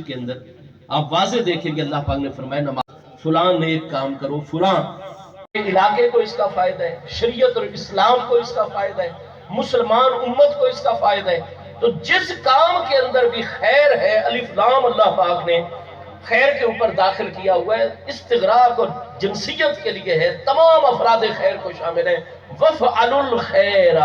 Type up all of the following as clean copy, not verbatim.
کے اندر آپ واضح دیکھیں گے اللہ پاک نے فرمایا نماز فلاں نیک کام کرو، فلاں علاقے کو اس کا فائدہ ہے، شریعت اور اسلام کو اس کا فائدہ ہے، مسلمان امت کو اس کا فائدہ ہے۔ تو جس کام کے اندر بھی خیر ہے، الف لام اللہ پاک نے خیر کے اوپر داخل کیا ہوا ہے، استغراق اور جنسیت کے لیے ہے، تمام افراد خیر کو شامل ہے۔ وَفْعَلُوا الْخَيْرَ،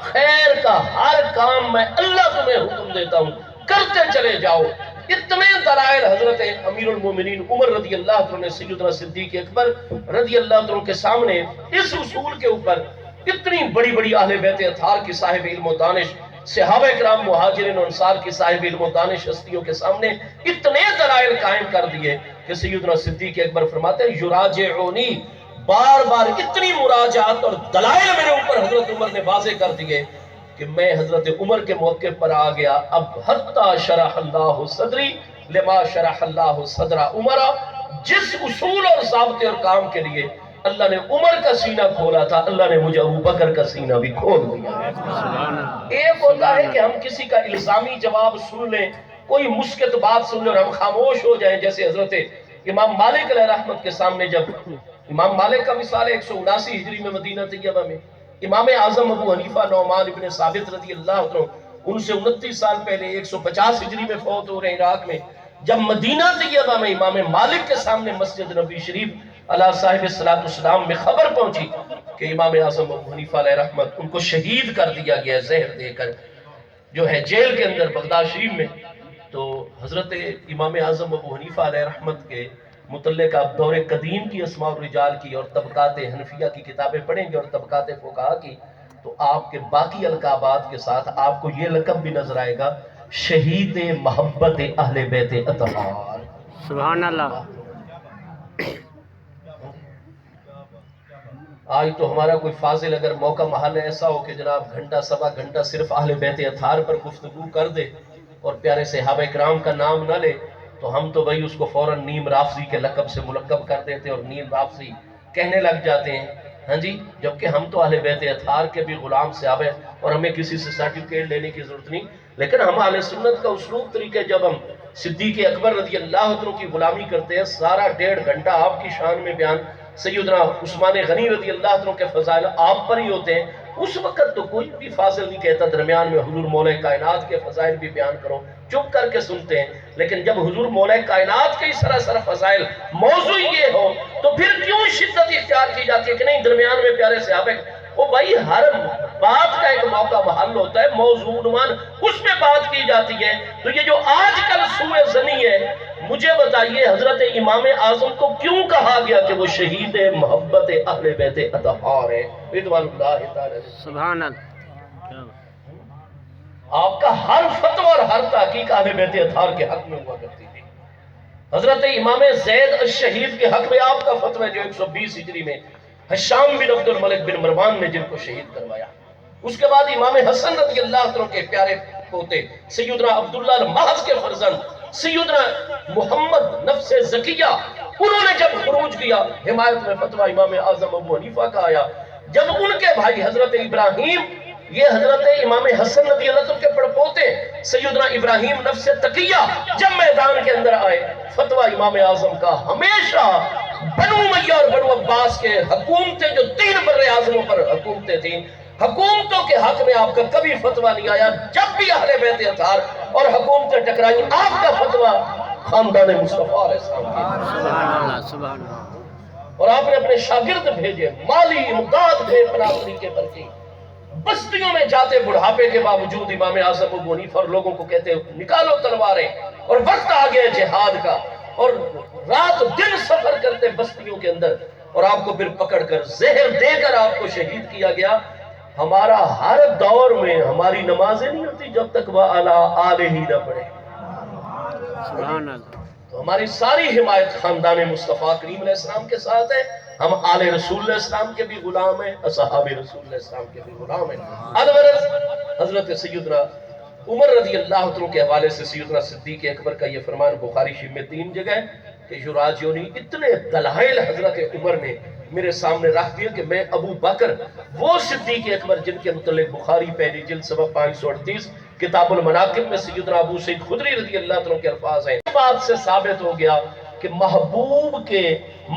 خیر کا ہر کام میں اللہ تمہیں حکم دیتا ہوں، کرتے چلے جاؤ۔ اتنے دلائل حضرت امیر المومنین عمر رضی اللہ عنہ نے سیدنا صدیق اکبر رضی اللہ عنہ کے سامنے اس اصول کے اوپر اتنی بڑی بڑی اہل بیت اطہار کی صاحب علم و دانش، صحابہ کرام مہاجرین و انصار کی صاحب علم و دانش ہستیوں کے سامنے اتنے دلائل قائم کر دیے کہ سیدنا صدیق اکبر فرماتے ہیں یراجعونی، بار بار اتنی مراجعات اور دلائل میرے اوپر حضرت عمر نے واضح کر دیے کہ میں حضرت عمر کے موقع پر آ گیا۔ اب حتی شرح اللہ صدری لما شرح اللہ صدر عمر، جس اصول اور ضابطے اور کام کے لیے اللہ نے عمر کا سینہ کھولا تھا، اللہ نے مجھے ابو بکر کا سینہ بھی کھول دیا ہے۔ ایک ہوتا ہے کہ ہم کسی کا الزامی جواب سن لیں، کوئی مسکت بات سن لیں اور ہم خاموش ہو جائیں، جیسے حضرت امام مالک علیہ رحمت کے سامنے جب امام مالک کا مثال ہے 179 ہجری میں مدینہ طیبہ میں، امام اعظم ابو حنیفہ نعمان ابن ثابت رضی اللہ عنہ ان سے 29 سال پہلے 150 ہجری میں فوت ہو رہے ہیں عراق میں، جب مدینہ طیبہ میں امام مالک کے سامنے مسجد نبی شریف علیہ صاحب السلام میں خبر پہنچی کہ امام اعظم ابو حنیفہ علیہ رحمت ان کو شہید کر دیا گیا زہر دے کر جو ہے جیل کے اندر بغداد شریف میں، تو حضرت امام اعظم ابو حنیفہ علیہ رحمت کے متعلق آپ دور قدیم کی اسماء الرجال کی اور طبقات حنفیہ کی کتابیں پڑھیں گے اور طبقات فقہا کی، تو آپ کے باقی القابات کے ساتھ آپ کو یہ لقب بھی نظر آئے گا، شہید محبت اہل بیت اطہار۔ سبحان اللہ۔ آج تو ہمارا کوئی فاضل اگر موقع محل ایسا ہو کہ جناب گھنٹہ سوا گھنٹہ صرف اہل بیت اطہار پر گفتگو کر دے اور پیارے صحابہ کرام کا نام نہ لے، تو ہم تو بھائی اس کو فوراً نیم رافضی کے لقب سے ملقب کر دیتے اور نیم رافضی کہنے لگ جاتے ہیں، ہاں جی، جبکہ ہم تو اہل بیت اطہار کے بھی غلام صحابہ ہیں اور ہمیں کسی سے سرٹیفکیٹ لینے کی ضرورت نہیں، لیکن ہم اہل سنت کا اسلوب طریقے جب ہم صدیق اکبر رضی اللہ عنہ کی غلامی کرتے ہیں، سارا 1.5 گھنٹہ آپ کی شان میں بیان، سیدنا عثمان غنی رضی اللہ عنہ کے فضائل آپ پر ہی ہوتے ہیں، اس وقت تو کوئی بھی فاضل نہیں کہتا درمیان میں حضور مولا کائنات کے فضائل بھی بیان کرو، چپ کر کے سنتے ہیں، لیکن جب حضور مولا کائنات کے سراسر فضائل موضوع یہ ہو تو پھر کیوں شدت اختیار کی جاتی ہے کہ نہیں درمیان میں پیارے صحابہ، وہ بھائی ہر بات کا ایک موقع محل ہوتا ہے، موضوع عنوان اس میں بات کی جاتی ہے۔ تو یہ جو آج کل سوء ظنی ہے، مجھے بتائیے حضرت امام اعظم کو کیوں کہا گیا کہ وہ شہید محبت اہل بیت اطہار ہے رضوان اللہ تعالی؟ سبحان اللہ۔ آپ کا ہر فتویٰ اور ہر تحقیق اہل بیت اطہار کے حق میں ہوا کرتی تھی۔ حضرت امام زید الشہید کے حق میں آپ کا فتویٰ جو 120 ہجری میں حشام بن عبد الملک بن مروان نے جن کو شہید کروایا، اس کے بعد امام حسن رضی اللہ عنہ کے پیارے پوتے سیدنا عبداللہ المحض کے فرزند سیدنا محمد نفس زکیہ، انہوں نے جب خروج کیا حمایت میں فتویٰ امام اعظم ابو حنیفہ کا آیا، جب ان کے بھائی حضرت ابراہیم، یہ حضرت امام حسن رضی اللہ عنہ کے پڑپوتے سیدنا ابراہیم نفس تقیہ جب میدان کے اندر آئے، فتویٰ امام اعظم کا ہمیشہ بنو امیہ اور بنو عباس کے حکومتیں جو 3 بر اعظموں پر حکومتیں تھیں، حکومتوں کے حق میں آپ کا کبھی فتویٰ نہیں آیا۔ جب بھی اہل بیت اطہار اور حکومتیں ٹکرائیں، آپ کا فتویٰ خاندان مصطفیٰ علیہ السلام کی۔ سبحان اللہ۔ سبحان اللہ۔ اور آپ نے اپنے شاگرد بھیجے، مالی امداد بھیج بنا طریقے پر کی، بستیوں میں جاتے بڑھاپے کے باوجود امام اعظم ابو حنیفہ اور لوگوں کو کہتے نکالو تلواریں، اور وقت آ گیا جہاد کا، اور رات دن سفر کرتے بستیوں کے اندر، اور آپ کو پھر پکڑ کر زہر دے کر آپ کو شہید کیا گیا۔ ہمارا ہر دور میں ہماری نمازیں نہیں ہوتی جب تک وہ آلہ ہی نہ پڑھے۔ سبحان اللہ۔ تو ہماری ساری حمایت خاندان مصطفیٰ کریم علیہ السلام کے ساتھ ہے، ہم آل رسول علیہ السلام کے بھی غلام ہیں، اصحاب رسول علیہ السلام کے بھی غلام ہیں۔ الغرض حضرت سیدنا عمر رضی اللہ عنہ کے حوالے سے سیدنا صدیق اکبر کا یہ فرمان بخاری شریف میں 3 جگہ ہے کہ یراجعونی، اتنے دلائل حضرت عمر نے میرے سامنے رکھ دیا کہ میں ابو بکر وہ صدیق اکبر جن کے متعلق بخاری پہلی جلد صفحہ 538 کتاب المناقب میں سیدنا ابو سعید خدری رضی اللہ عنہ کے الفاظ ہیں. اس بات سے ثابت ہو گیا کہ محبوب کے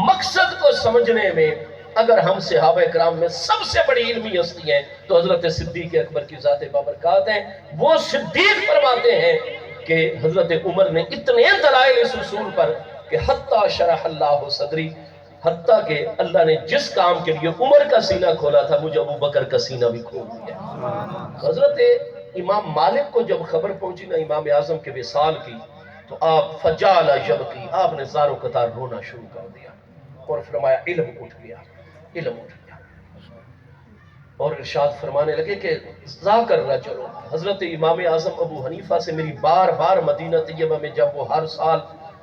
مقصد کو سمجھنے میں اگر ہم صحابہ کرام میں سب سے بڑی علمی ہستی ہیں تو حضرت صدیق اکبر کی ذات بابرکات ہیں. وہ صدیق فرماتے ہیں کہ حضرت عمر نے اتنے دلائل اس اصول پر کہ حتی شرح اللہ صدری، حتیٰ کہ اللہ نے جس کام کے لیے عمر کا سینہ کھولا تھا مجھے ابو بکر کا سینہ بھی کھول دیا. حضرت امام مالک کو جب خبر پہنچی نا امام اعظم کے وصال کی تو آپ فجال یبکی، آپ نے زارو قطار رونا شروع کر دیا اور فرمایا علم اٹھ گیا، علم اٹھ گیا. اور ارشاد فرمانے لگے کہ ذاکر رجل، حضرت امام اعظم ابو حنیفہ سے میری بار بار مدینہ طیبہ میں جب وہ ہر سال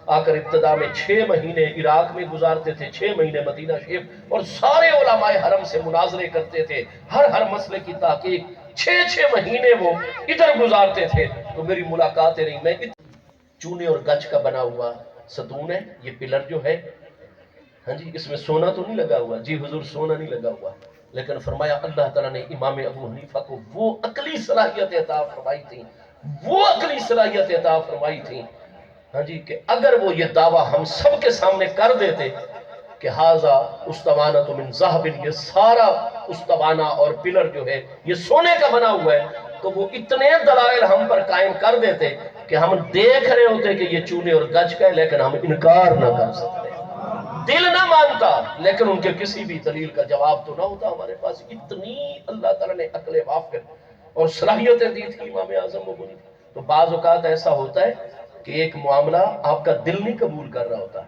آ کر ابتدا میں 6 مہینے عراق میں گزارتے تھے، 6 مہینے مدینہ شریف، اور سارے علماء حرم سے مناظرے کرتے تھے، ہر مسئلے کی تحقیق 6 مہینے وہ ادھر گزارتے تھے. تو میری ملاقاتیں رہی. میں چونے اور گچ کا بنا ہوا ستون ہے یہ پلر جو ہے، ہاں جی، اس میں سونا تو نہیں لگا ہوا. جی حضور سونا نہیں لگا ہوا، لیکن فرمایا اللہ تعالیٰ نے امام ابو حنیفہ کو وہ عقلی صلاحیت عطا فرمائی تھی، وہ عقلی صلاحیت عطا فرمائی تھی، ہاں جی، کہ اگر وہ یہ دعویٰ ہم سب کے سامنے کر دیتے کہ ہاذا استوانۃ من ذہب، یہ سارا استوانہ اور پلر جو ہے یہ سونے کا بنا ہوا ہے، تو وہ اتنے دلائل ہم پر قائم کر دیتے کہ ہم دیکھ رہے ہوتے کہ یہ چونے اور گچ کا ہے لیکن ہم انکار نہ کر سکتے. دل نہ مانتا لیکن ان کے کسی بھی دلیل کا جواب تو نہ ہوتا ہمارے پاس. اتنی اللہ تعالیٰ نے عقل وافر اور صلاحیتیں دی تھی امام اعظم ابو حنیفہ. تو بعض اوقات ایسا ہوتا ہے کہ ایک معاملہ آپ کا دل نہیں قبول کر رہا ہوتا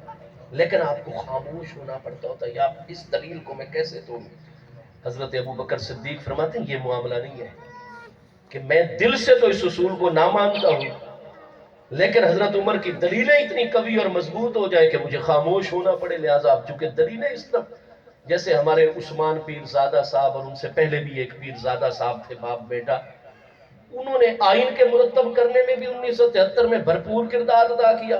لیکن آپ کو خاموش ہونا پڑتا ہوتا ہے، یا اس دلیل کو میں کیسے توڑوں. حضرت ابو بکر صدیق فرماتے ہیں یہ معاملہ نہیں ہے کہ میں دل سے تو اس اصول کو نہ مانتا ہوں لیکن حضرت عمر کی دلیلیں اتنی قوی اور مضبوط ہو جائے کہ مجھے خاموش ہونا پڑے. لہٰذا اب چونکہ دلیلیں اس طرف، جیسے ہمارے عثمان پیرزادہ صاحب اور ان سے پہلے بھی ایک پیرزادہ صاحب تھے باپ بیٹا، انہوں نے آئین کے مرتب کرنے میں بھی 1973 میں بھرپور کردار ادا کیا،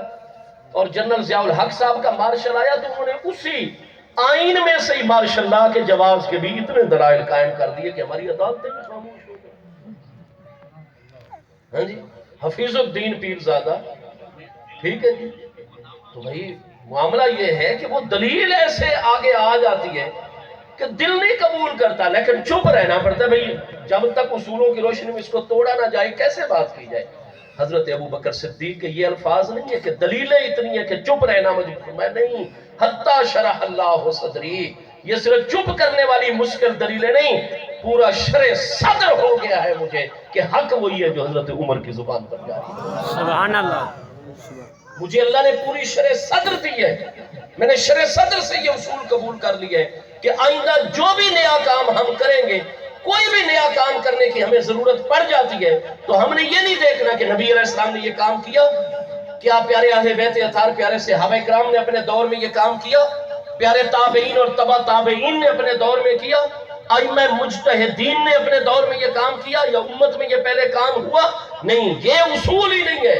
اور جنرل ضیاء الحق صاحب کا مارشل آیا تو انہوں نے اسی آئین میں سے مارشل لا کے جواز کے بھی اتنے دلائل قائم کر دیے کہ ہماری عدالتیں بھی خاموش ہو گئی. ہاں جی، حفیظ الدین پیرزادہ، ٹھیک ہے جی. تو بھائی معاملہ یہ ہے کہ وہ دلیل ایسے آگے آ جاتی ہے کہ دل نہیں قبول کرتا لیکن چپ رہنا پڑتا ہے. بھائی جب تک اصولوں کی روشنی میں اس کو توڑا نہ جائے کیسے بات کی جائے. حضرت ابو بکر صدیق کے یہ الفاظ نہیں ہے کہ دلیلیں اتنی ہیں کہ چپ رہنا مجبور، میں نہیں. حتی شرح اللہ صدری، یہ صرف چپ کرنے والی مشکل دلیلیں نہیں، پورا شرح صدر ہو گیا ہے مجھے کہ حق وہی ہے جو حضرت عمر کی زبان پر جاری ہے. سبحان اللہ. مجھے اللہ نے پوری شرح صدر دی ہے، میں نے شرح صدر سے یہ اصول قبول کر لیا ہے کہ آئندہ جو بھی نیا کام ہم کریں گے، کوئی بھی نیا کام کرنے کی ہمیں ضرورت پڑ جاتی ہے تو ہم نے یہ نہیں دیکھنا کہ نبی علیہ السلام نے یہ کام کیا، کیا پیارے اہل بیت اطہار پیارے صحابہ کرام نے اپنے دور میں یہ کام کیا، پیارے تابعین اور تبع تابعین نے اپنے دور میں کیا، ائمہ مجتہدین نے اپنے دور میں یہ کام کیا، یا امت میں یہ پہلے کام ہوا؟ نہیں. یہ اصول ہی نہیں ہے.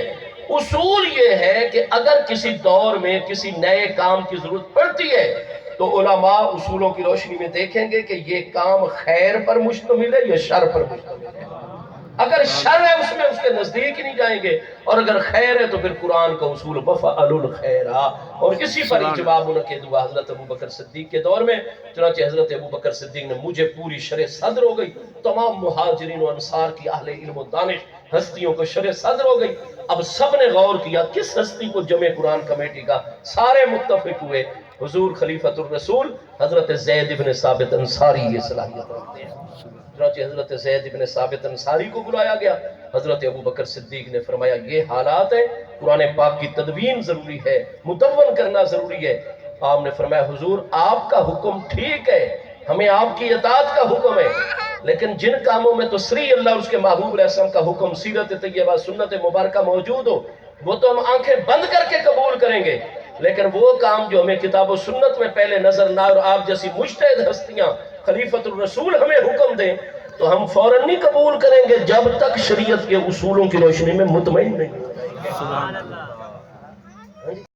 اصول یہ ہے کہ اگر کسی دور میں کسی نئے کام کی ضرورت پڑتی ہے تو علماء اصولوں کی روشنی میں دیکھیں گے کہ یہ کام خیر پر مشتمل ہے یا شر پر مشتمل ہے. اگر شر ہے اس میں اس کے نزدیک ہی نہیں جائیں گے، اور اگر خیر ہے تو پھر قرآن کا اصول وَفَعَلُوا الْخَيْرَ، اور اسی پر جواب منعقد ہوا حضرت ابو بکر صدیق کے دور میں. چنانچہ حضرت ابو بکر صدیق نے مجھے پوری شرح صدر ہو گئی، تمام مہاجرین و انصار کی اہل علم و دانش ہستیوں کو شرح صدر ہو گئی. اب سب نے غور کیا کس ہستی کو جمع قرآن کمیٹی کا، سارے متفق ہوئے حضور خلیفۃ الرسول حضرت زید بن ثابت انصاری یہ صلاحیت رکھتے ہیں. چنانچہ حضرت زید بن ثابت انصاری کو بلایا گیا. حضرت ابو بکر صدیق نے فرمایا یہ حالات ہیں، قرآن پاک کی تدوین ضروری ہے، مدون کرنا ضروری ہے. آپ نے فرمایا حضور آپ کا حکم ٹھیک ہے، ہمیں آپ کی اطاعت کا حکم ہے، لیکن جن کاموں میں تو سری اللہ اور اس کے محبوب علیہ السلام کا حکم، سیرت طیبہ، سنت مبارکہ موجود ہو، وہ تو ہم آنکھیں بند کر کے قبول کریں گے، لیکن وہ کام جو ہمیں کتاب و سنت میں پہلے نظر نہ اور آپ جیسی مجتہد ہستیاں خلیفۃ الرسول ہمیں حکم دیں تو ہم فوراً نہیں قبول کریں گے جب تک شریعت کے اصولوں کی روشنی میں مطمئن نہیں. سبحان اللہ.